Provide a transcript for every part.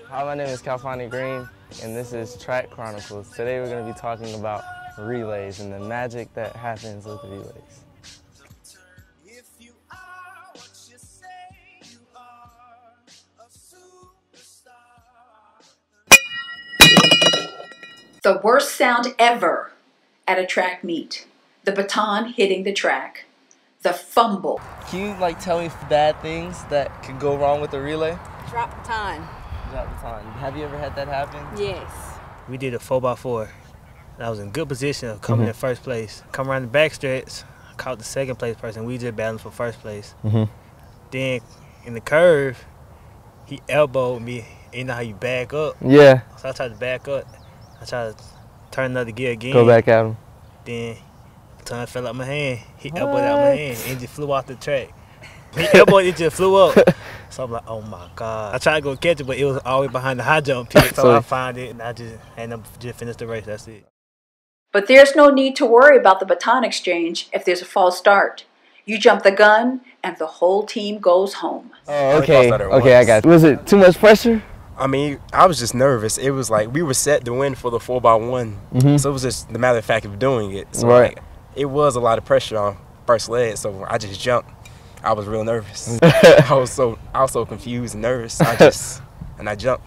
Hi, my name is Khalfani Green, and this is Track Chronicles. Today we're going to be talking about relays and the magic that happens with relays. The worst sound ever at a track meet. The baton hitting the track. The fumble. Can you tell me bad things that could go wrong with a relay? Drop baton. Drop baton. Have you ever had that happen? Yes. We did a 4x4. I was in good position of coming in first place. Come around the back stretch, caught the second place person. We just battled for first place. Then in the curve, he elbowed me. You know how you back up? Yeah. So I tried to back up. I tried to turn another gear again. Go back at him. Then the baton fell out my hand. He elbowed out my hand and just flew off the track. He elbowed, it just flew up. So I'm like, oh my God. I tried to go catch it, but it was all the way behind the high jump pit. So I found it and I just finished the race. That's it. But there's no need to worry about the baton exchange if there's a false start. You jump the gun and the whole team goes home. Oh, okay. Okay, I got it. Was it too much pressure? I mean, I was just nervous. It was like we were set to win for the 4x1. So it was just the matter of fact of doing it. So it was a lot of pressure on first leg, so I just jumped. I was real nervous. I was so confused and nervous. I jumped.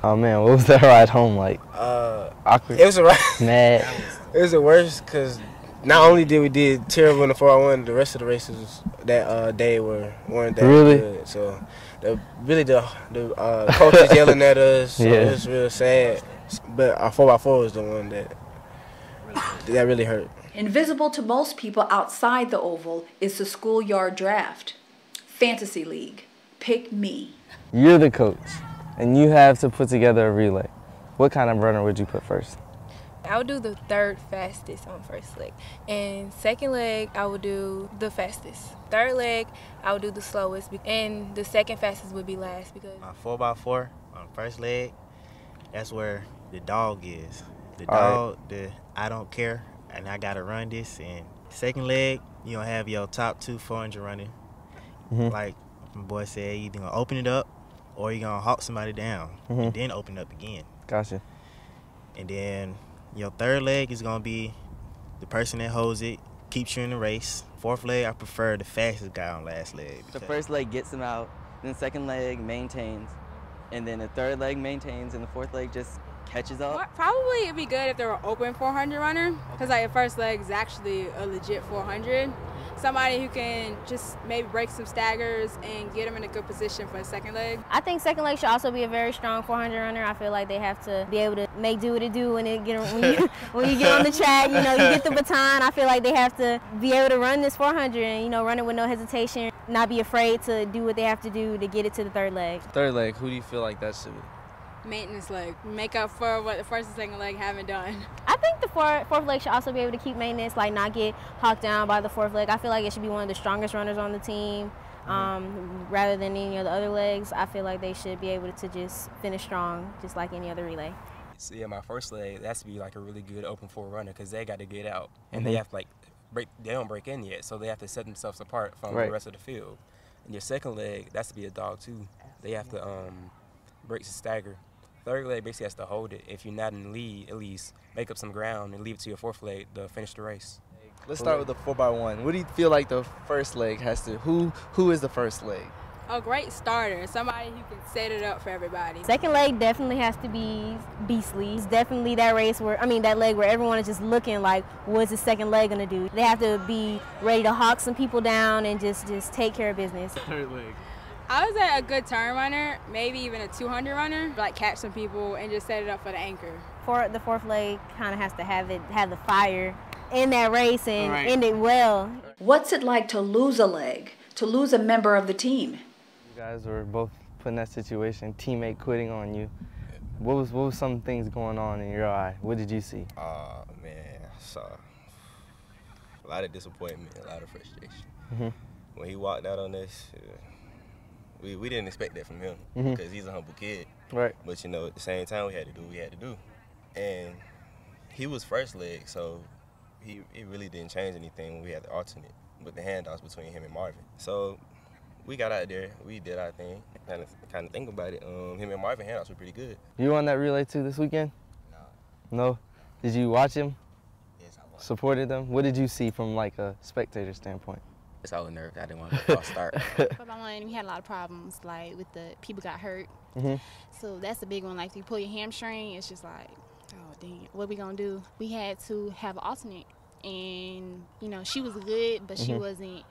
Oh man, what was that ride home like? Awkward. It was a ride. Mad. It was the worst because not only did we did terrible in the 4x1, the rest of the races that day weren't that good. So the coaches yelling at us. So it was real sad. But our 4x4 was the one that really hurt. Invisible to most people outside the oval is the schoolyard draft. Fantasy League. Pick me. You're the coach, and you have to put together a relay. What kind of runner would you put first? I would do the third fastest on first leg. And second leg, I would do the fastest. Third leg, I would do the slowest. And the second fastest would be last because... My 4x4 on first leg, that's where the dog is. The dog, the I don't care, and I got to run this. And second leg, you don't have your top 2 400 running. Like my boy said, you're either going to open it up or you're going to hawk somebody down and then open it up again. Gotcha. And then your third leg is going to be the person that holds it, keeps you in the race. Fourth leg, I prefer the fastest guy on last leg. The first leg gets him out, then the second leg maintains, and then the third leg maintains, and the fourth leg just catches up. Probably it'd be good if they were open 400 runner, because like the first leg is actually a legit 400. Somebody who can just maybe break some staggers and get them in a good position for the second leg. I think second leg should also be a very strong 400 runner. I feel like they have to be able to make do what it do when you get on the track. You know, you get the baton. I feel like they have to be able to run this 400 and run it with no hesitation, not be afraid to do what they have to do to get it to the third leg. Third leg, who do you feel like that should be? Maintenance leg, make up for what the first and second leg haven't done. I think the fourth leg should also be able to keep maintenance, like not get hawked down by the fourth leg. I feel like it should be one of the strongest runners on the team, rather than any of the other legs. I feel like they should be able to just finish strong, just like any other relay. So yeah, my first leg, that has to be like a really good open 4 runner because they got to get out and they have to they don't break in yet, so they have to set themselves apart from the rest of the field. And your second leg, that's to be a dog too. They have to break the stagger. Third leg basically has to hold it. If you're not in the lead, at least make up some ground and leave it to your fourth leg to finish the race. Let's start with the 4x1. What do you feel like the first leg has to, who is the first leg? A great starter, somebody who can set it up for everybody. Second leg definitely has to be beastly. It's definitely that race that leg where everyone is just looking like, what's the second leg gonna do? They have to be ready to hawk some people down and just take care of business. Third leg. I was at a good turn runner, maybe even a 200 runner, like catch some people and just set it up for the anchor. The fourth leg kind of has to have the fire in that race and end it well. What's it like to lose a leg, to lose a member of the team? You guys were both put in that situation, teammate quitting on you. What was some things going on in your eye? What did you see? Man, I saw a lot of disappointment, a lot of frustration. When he walked out on us, we didn't expect that from him because he's a humble kid. Right. But, at the same time, we had to do what we had to do. And he was first leg, so it really didn't change anything when we had the alternate. with the handoffs between him and Marvin. So we got out there, we did our thing. Kind of think about it. Him and Marvin handoffs were pretty good. You on that relay too this weekend? No. No? Did you watch him? Yes, I watched. Supported them? What did you see from like a spectator standpoint? I was nervous. I didn't want to false start. For my one, we had a lot of problems, like with the people got hurt. So that's a big one. Like if you pull your hamstring, it's just like, oh dang, what we gonna do? We had to have an alternate, and you know she was good, but she wasn't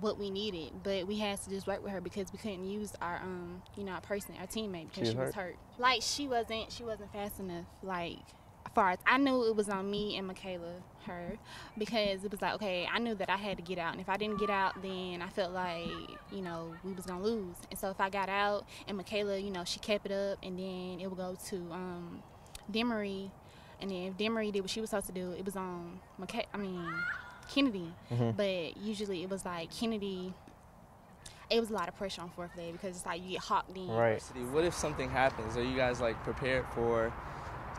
what we needed. But we had to just work with her because we couldn't use our you know, our person, our teammate, because she was hurt. Like she wasn't fast enough. Like as far as I knew, it was on me and Michaela, her, because it was like, okay, I knew that I had to get out, and if I didn't get out, then I felt like, you know, we was gonna lose. And so if I got out and Michaela, you know, she kept it up, and then it would go to Demery, and then if Demery did what she was supposed to do, it was on Kennedy. But usually it was like Kennedy. It was a lot of pressure on fourth leg because it's like you get hawked in. Right. What if something happens? Are you guys like prepared for?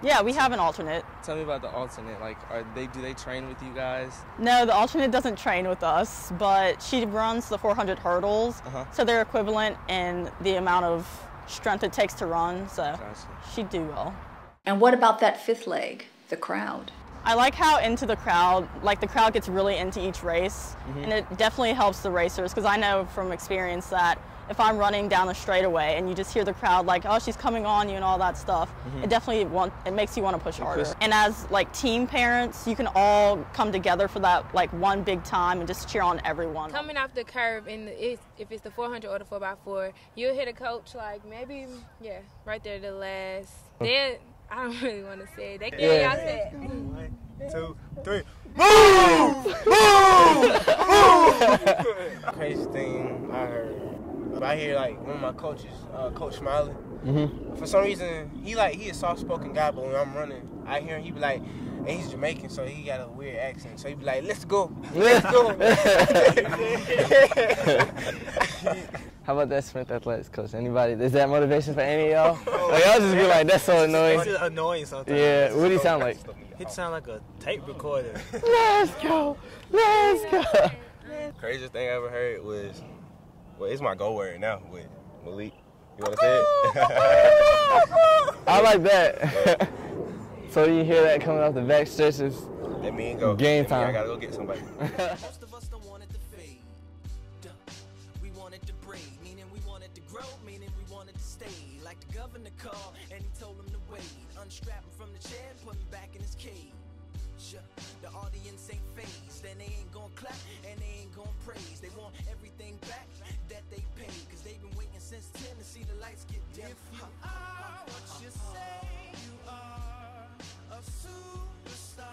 Yeah, we have an alternate. Tell me about the alternate. Like, do they train with you guys? No, the alternate doesn't train with us, but she runs the 400 hurdles, so they're equivalent in the amount of strength it takes to run, so she'd do well. And what about that fifth leg, the crowd? I like how into the crowd gets really into each race, and it definitely helps the racers, because I know from experience that if I'm running down the straightaway and you just hear the crowd like, oh, she's coming on you and all that stuff, it definitely makes you want to push harder. And as like team parents, you can all come together for that like one big time and just cheer on everyone. Coming off the curve, if it's the 400 or the 4x4, you'll hit a coach like maybe, right there the last. Then I don't really want to say it. They give y'all say 1, 2, 3. Move! Crazy thing I heard. I hear like one of my coaches, Coach Smiley. For some reason, he a soft-spoken guy, but when I'm running, I hear him. He be like, and he's Jamaican, so he got a weird accent. So he be like, "Let's go, let's go." How about that Smith Athletics coach? Anybody? Is that motivation for any of y'all? Like, y'all just be like, that's so annoying. It's annoying sometimes. Yeah. What do he sound like? He'd sound like a tape recorder. Let's go, let's go. Craziest thing I ever heard was. Well, it's my go word now with Malik. You want to say it? I like that. So you hear that coming off the back stretches? That mean go. Game time. I gotta go get somebody. Most of us don't want it to fade. We want it to breed, meaning we want it to grow, meaning we want it to stay. Like the governor called and he told him to wait. Unstrap him from the chair and put him back in his cage. The audience ain't phased, and they ain't gonna clap and they ain't gonna praise. They want everything back that they paid, cause they've been waiting since 10 to see the lights get dim. If you are what you say you are, a superstar,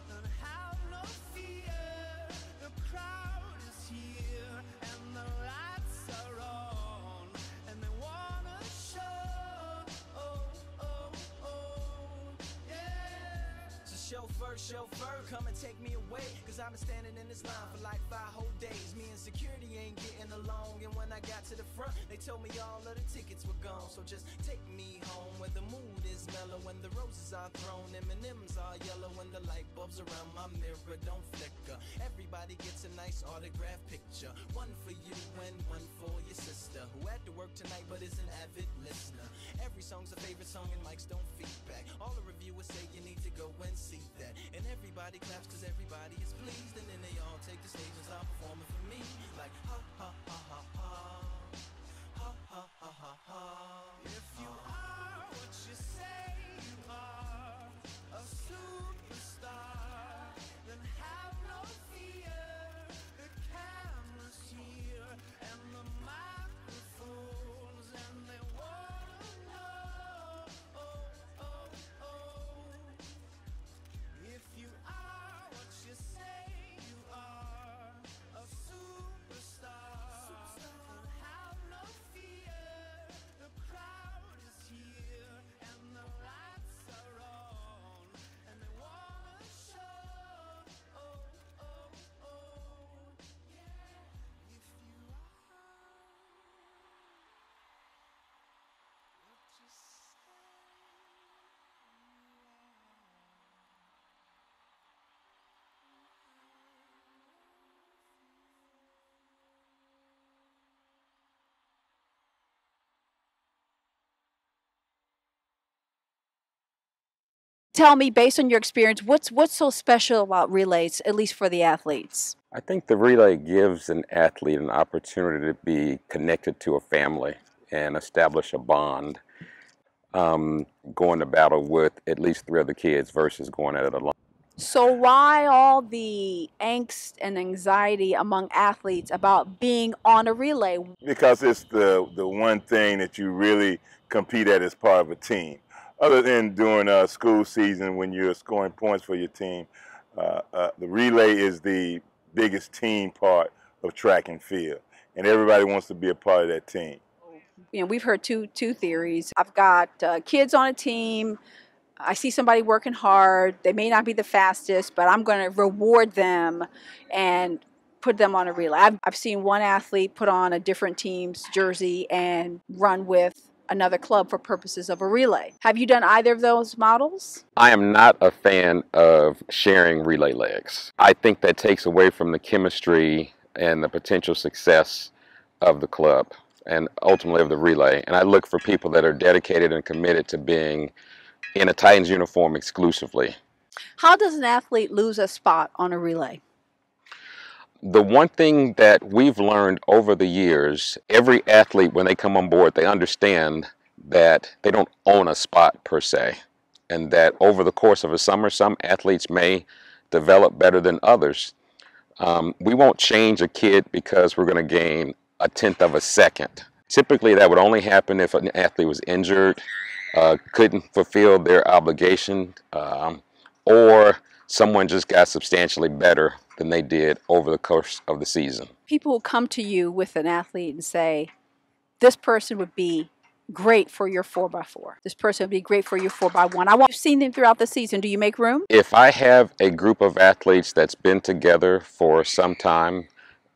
then have no fear. The crowd is here and the lights are on, and they wanna show. So chauffeur, come and take me away, cause I've been standing in this line for like 5 whole days. Me and security ain't getting along, and when I got to the front, they told me all of the tickets were gone. So just take me home where the mood is mellow, when the roses are thrown, M&M's are yellow, when the light bulbs around my mirror don't flicker. Everybody gets a nice autograph picture, one for you and one for your sister, who had to work tonight but is an avid listener. Every song's a favorite song and mics don't feedback. All the reviewers say you need to go and see that, and everybody claps cause everybody is pleased, and then they all take the stage and start performing for me like ha ha ha ha ha ha ha ha ha ha. If you are what you say you are, a superstar, then have no fear. The camera's here and the microphones, and they wanna know. If you are what you say you are, a superstar. Tell me, based on your experience, what's so special about relays, at least for the athletes? I think the relay gives an athlete an opportunity to be connected to a family and establish a bond, going to battle with at least 3 other kids versus going at it alone. So why all the angst and anxiety among athletes about being on a relay? Because it's the one thing that you really compete at as part of a team. Other than during school season when you're scoring points for your team, the relay is the biggest team part of track and field, and everybody wants to be a part of that team. You know, we've heard two theories. I've got kids on a team. I see somebody working hard. They may not be the fastest, but I'm going to reward them and put them on a relay. I've seen one athlete put on a different team's jersey and run with another club for purposes of a relay. Have you done either of those models? I am not a fan of sharing relay legs. I think that takes away from the chemistry and the potential success of the club and ultimately of the relay. And I look for people that are dedicated and committed to being in a Titans uniform exclusively. How does an athlete lose a spot on a relay? The one thing that we've learned over the years, every athlete, when they come on board, they understand that they don't own a spot per se, and that over the course of a summer, some athletes may develop better than others. We won't change a kid because we're going to gain 1/10 of a second. Typically, that would only happen if an athlete was injured, couldn't fulfill their obligation, or someone just got substantially better than they did over the course of the season. People will come to you with an athlete and say, this person would be great for your 4x4. This person would be great for your 4x1. I've seen them throughout the season. Do you make room? If I have a group of athletes that's been together for some time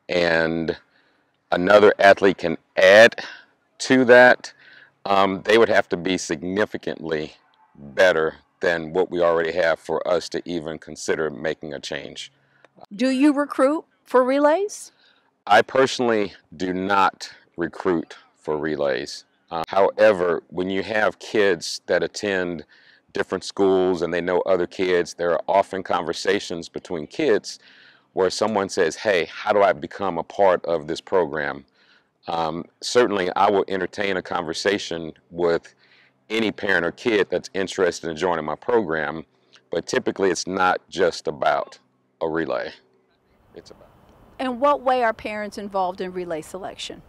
and another athlete can add to that, they would have to be significantly better than what we already have for us to even consider making a change. Do you recruit for relays? I personally do not recruit for relays. However, when you have kids that attend different schools and they know other kids, there are often conversations between kids where someone says, hey, how do I become a part of this program? Certainly, I will entertain a conversation with any parent or kid that's interested in joining my program, but typically it's not just about a relay. It's about. In what way are parents involved in relay selection?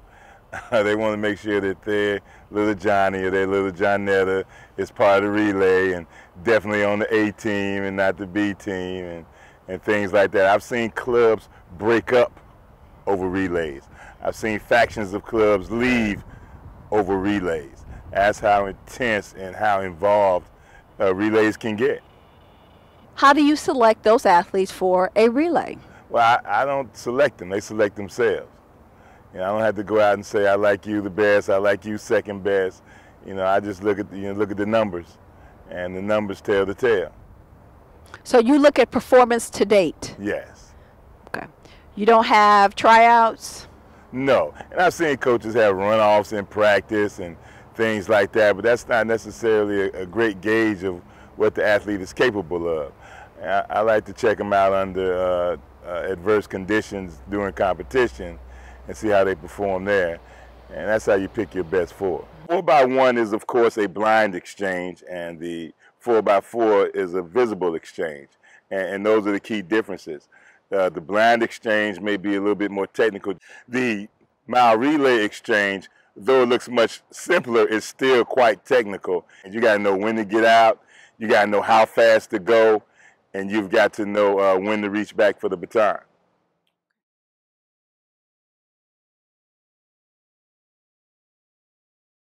They want to make sure that their little Johnny or their little Johnetta is part of the relay and definitely on the A team and not the B team and things like that. I've seen clubs break up over relays. I've seen factions of clubs leave over relays. That's how intense and how involved relays can get. How do you select those athletes for a relay? Well, I don't select them. They select themselves. You know, I don't have to go out and say, I like you the best, I like you second best. You know, I just look at the numbers, and the numbers tell the tale. So you look at performance to date? Yes. Okay. You don't have tryouts? No. And I've seen coaches have runoffs in practice and things like that, but that's not necessarily a great gauge of what the athlete is capable of. I like to check them out under adverse conditions during competition and see how they perform there. And that's how you pick your best 4. 4x1 is, of course, a blind exchange, and the 4x4 is a visible exchange. And those are the key differences. The blind exchange may be a little bit more technical. The mile relay exchange, though it looks much simpler, is still quite technical. And you got to know when to get out, you got to know how fast to go, and you've got to know when to reach back for the baton.